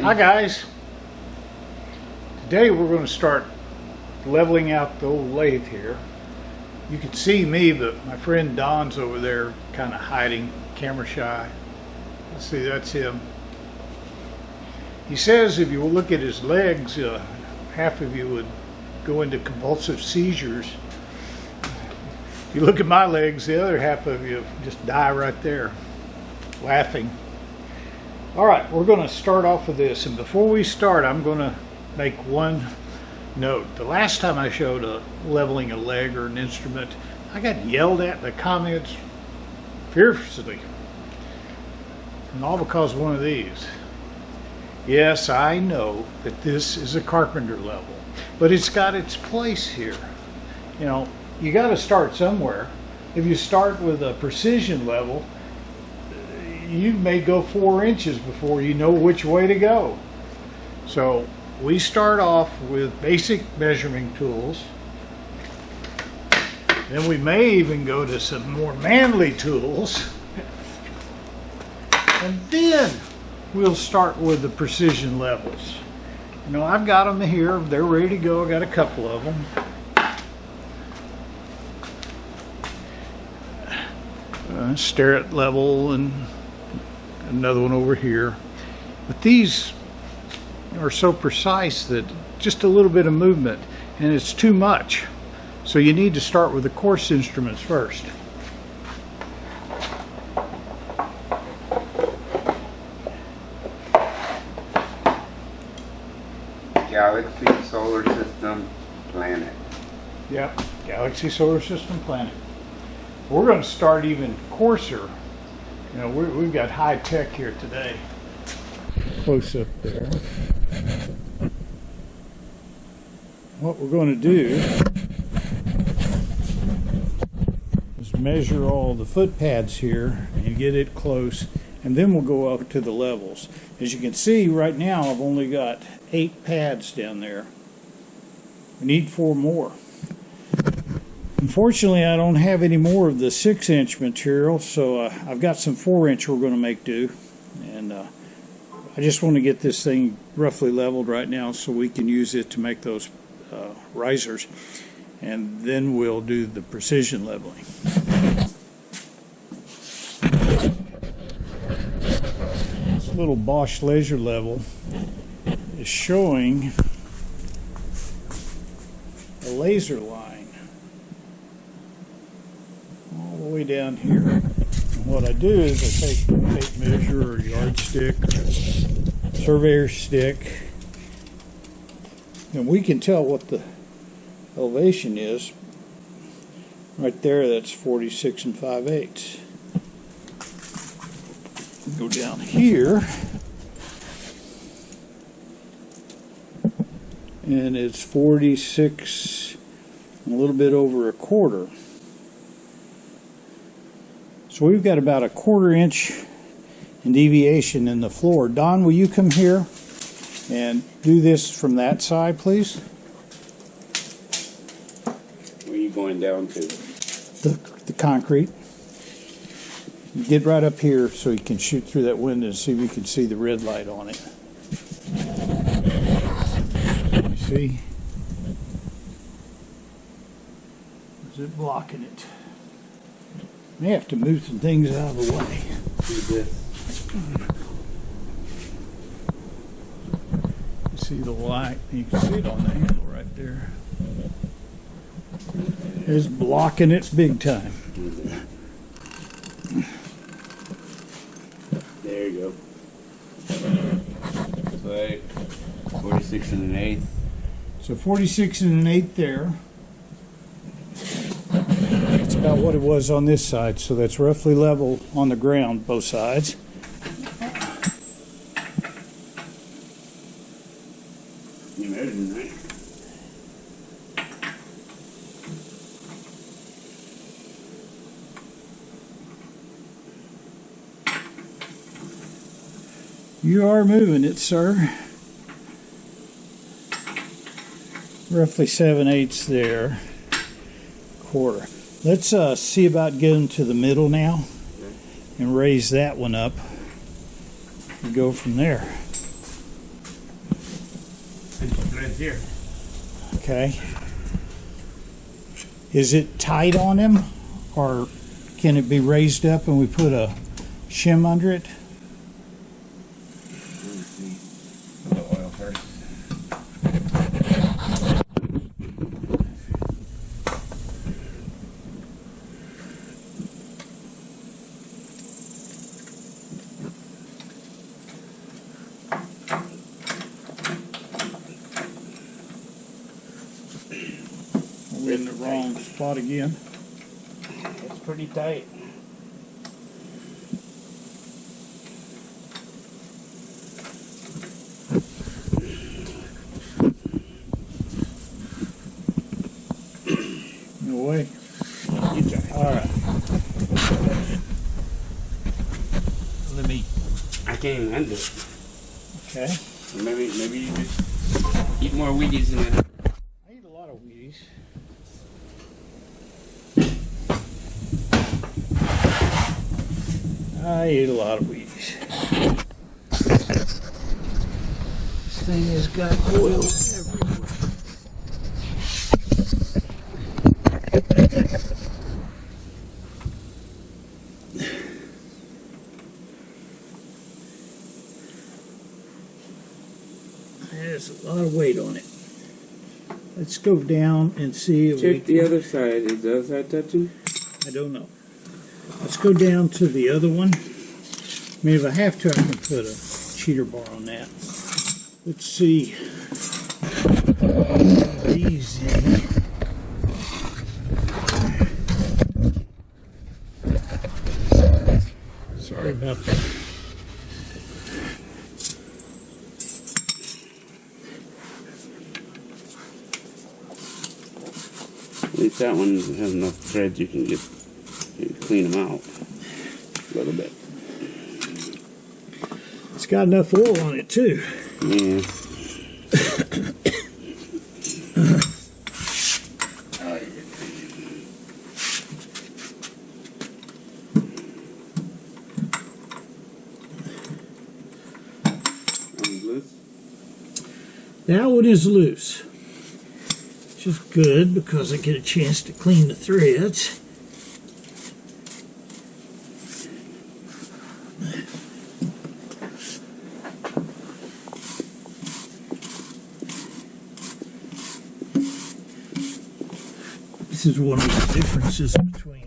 Hi guys. Today we're going to start leveling out the old lathe here. You can see me, but my friend Don's over there kind of hiding, camera shy. Let's see, that's him. He says if you look at his legs, half of you would go into convulsive seizures. If you look at my legs, the other half of you just die right there, laughing. All right, we're going to start off with this, and before we start, I'm going to make one note. The last time I showed leveling a leg or an instrument, I got yelled at in the comments fiercely, and all because of one of these. Yes, I know that this is a carpenter level, but it's got its place here. You know, you got to start somewhere. If you start with a precision level, you may go 4 inches before you know which way to go. So we start off with basic measuring tools. Then we may even go to some more manly tools. And then we'll start with the precision levels. You know, I've got them here. They're ready to go. I got a couple of them. Starrett level and another one over here. But these are so precise that just a little bit of movement and it's too much. So you need to start with the coarse instruments first. Galaxy, solar system, planet. Yep, Galaxy, solar system, planet. We're going to start even coarser. You know, we've got high tech here today. Close up there. What we're going to do is measure all the foot pads here and get it close, and then we'll go up to the levels. As you can see right now, I've only got 8 pads down there. We need 4 more. Unfortunately, I don't have any more of the 6-inch material, so I've got some 4-inch we're going to make do. And I just want to get this thing roughly leveled right now so we can use it to make those risers. And then we'll do the precision leveling. This little Bosch laser level is showing a laser line all the way down here. And what I do is I take a tape measure or yardstick or surveyor stick, and we can tell what the elevation is. Right there, that's 46 5/8. Go down here, and it's 46, a little bit over 1/4. So we've got about a 1/4 inch in deviation in the floor. Don, will you come here and do this from that side, please? Where are you going down to? The concrete. Get right up here so you can shoot through that window and see if you can see the red light on it. You see? Is it blocking it? May have to move some things out of the way. See this? You see the light? You can see it on the handle right there. It's blocking it big time. There you go. So 46 1/8. So 46 1/8 there. That's about what it was on this side, so that's roughly level on the ground, both sides. You measured, right? You are moving it, sir. Roughly 7/8 there. 1/4. Let's see about getting to the middle now and raise that one up and go from there. here. Okay. Is it tight on him, or can it be raised up and we put a shim under it? Let me see. The oil first. We're in the wrong spot again. It's pretty tight. No way. You try. All right. Let me. I can't even handle it. Okay. Maybe you just eat more Wheaties in it. I eat a lot of Wheaties. I eat a lot of Wheaties. This thing has got oil everywhere. There's a lot of weight on it. Let's go down and see if we Check the other side. Is the other side touching? I don't know. Let's go down to the other one. I mean, if I have to, I can put a cheater bar on that. Let's see. Easy. Sorry about that. At least that one has enough threads you can clean them out a little bit. It's got enough oil on it too. Yeah. That one is loose, which is good because I get a chance to clean the threads. This is one of the differences between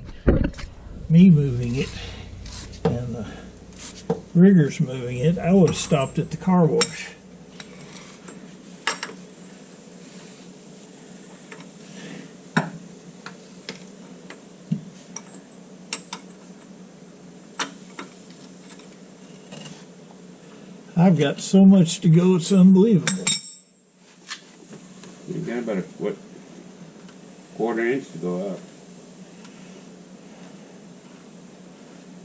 me moving it and the riggers moving it. I would have stopped at the car wash. I've got so much to go, it's unbelievable. You got about a quarter inch to go up.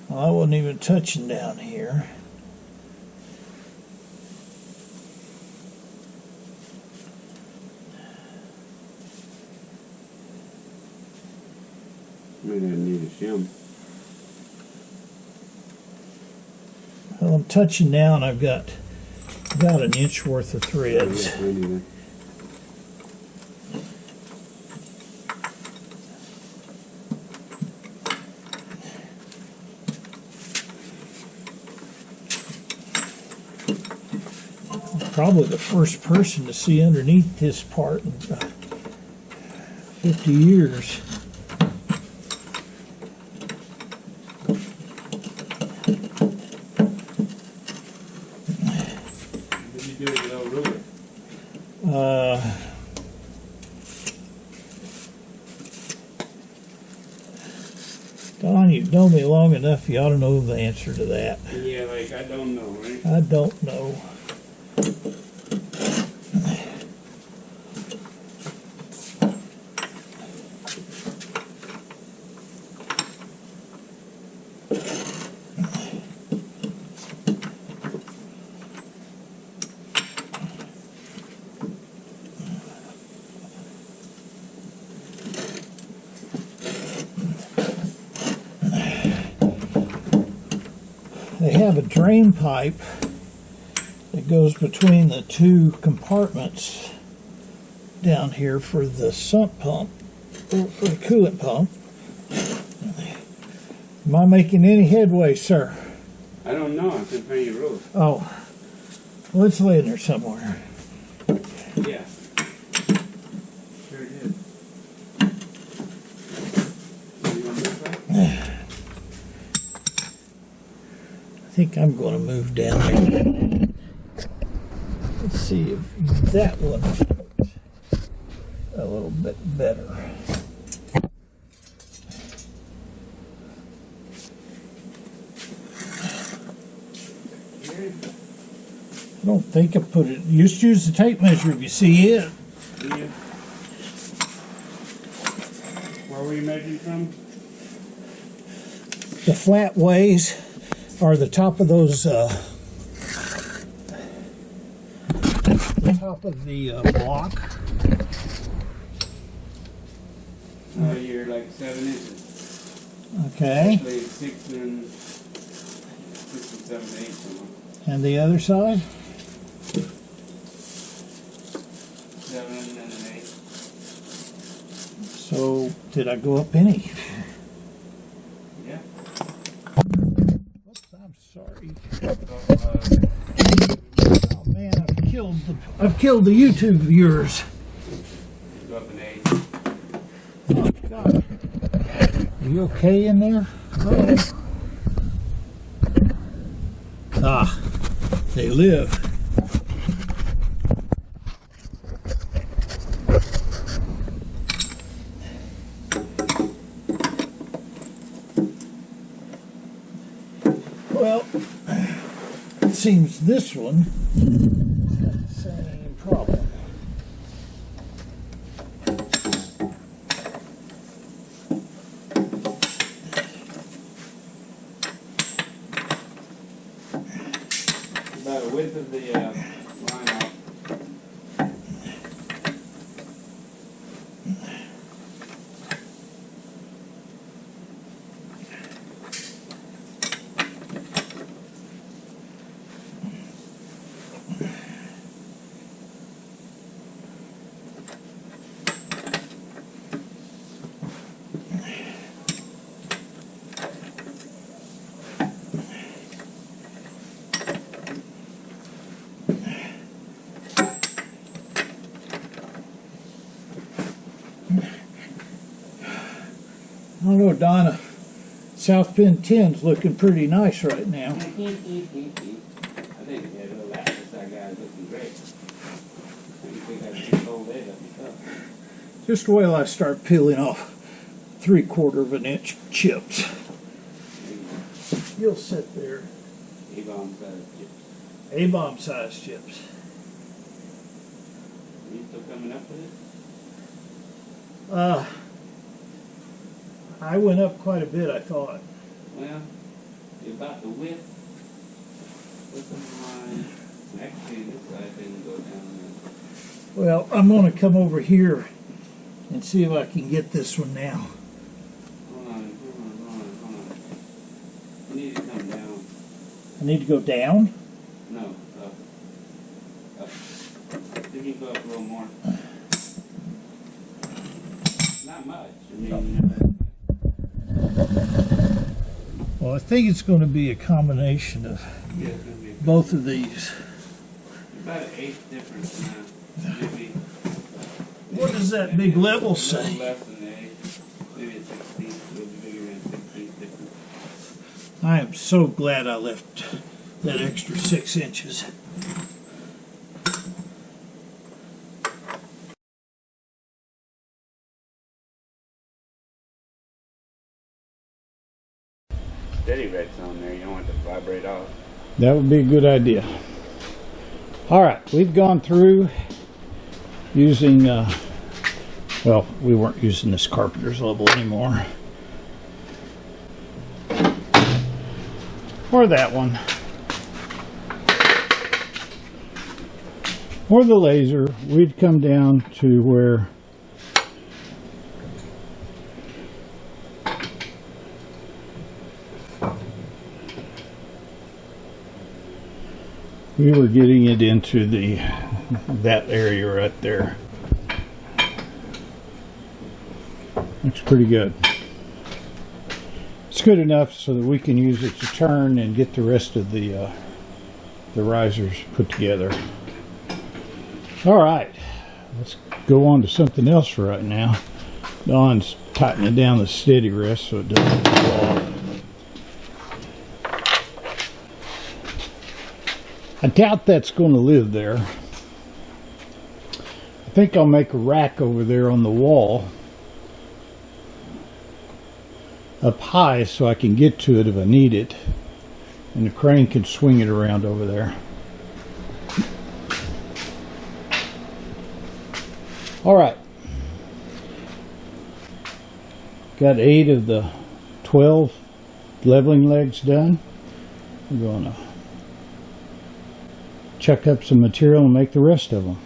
Well, I wasn't even touching down here. Might need a shim. Well, I'm touching down. I've got about an inch worth of threads. Probably the first person to see underneath this part in 50 years. Don, you've known me long enough, you ought to know the answer to that. Yeah, like, I don't know, right? I don't know. They have a drain pipe that goes between the two compartments down here for the sump pump, or for the coolant pump. Am I making any headway, sir? I don't know. I couldn't find your rules. Oh, well, it's laying there somewhere. Yeah. Sure did. You want to move that? I think I'm going to move down there. Let's see if that one fits a little bit better. I don't think I put it. You just use the tape measure if you see it. Do you? Where were you measuring from? The flat ways are the top of those, the top of the block. Oh, you're like 7 inches. Okay. Actually, 6 and 7 eighths. And the other side? 7 and an 8. So, did I go up any? Yeah. Oops, I'm sorry. Oh man, I've killed the YouTube viewers. Go up an 8. Oh God. Are you okay in there? Oh. Ah, they live. Well, it seems this one has got the same problem. About the width of the line out. I don't know, Donna. South Pin 10's looking pretty nice right now. I think if you had a little lattice, that guy's looking great. You think I can hold it up yourself? Just wait till I start peeling off 3/4 of an inch chips. You'll sit there. A-bomb size chips. A-bomb size chips. Are you still coming up with it? I went up quite a bit, I thought. Well, about the width of mine. Actually, this side didn't go down there. Well, I'm going to come over here and see if I can get this one now. Hold on. You need to come down. I need to go down? No, up. Up. You can go up a little more. Not much. I mean, Well, I think it's going to be a combination of yeah, it's gonna be both of these. about an eighth difference now. Maybe. What does that big level A little say? less than an eighth. Maybe a 16th. A little bigger than 16th difference. I am so glad I left that extra 6 inches. Steady red's on there. You don't want it to vibrate off. That would be a good idea. All right, we've gone through using, well, we weren't using this carpenter's level anymore. Or that one. Or the laser. We'd come down to where we were getting it into that area right there. Looks pretty good. It's good enough so that we can use it to turn and get the rest of the risers put together. All right, let's go on to something else for right now. Don's tightening down the steady rest so it doesn't fall off. I doubt that's going to live there. I think I'll make a rack over there on the wall up high so I can get to it if I need it, and the crane can swing it around over there. All right, got 8 of the 12 leveling legs done. I'm going to chuck up some material and make the rest of them.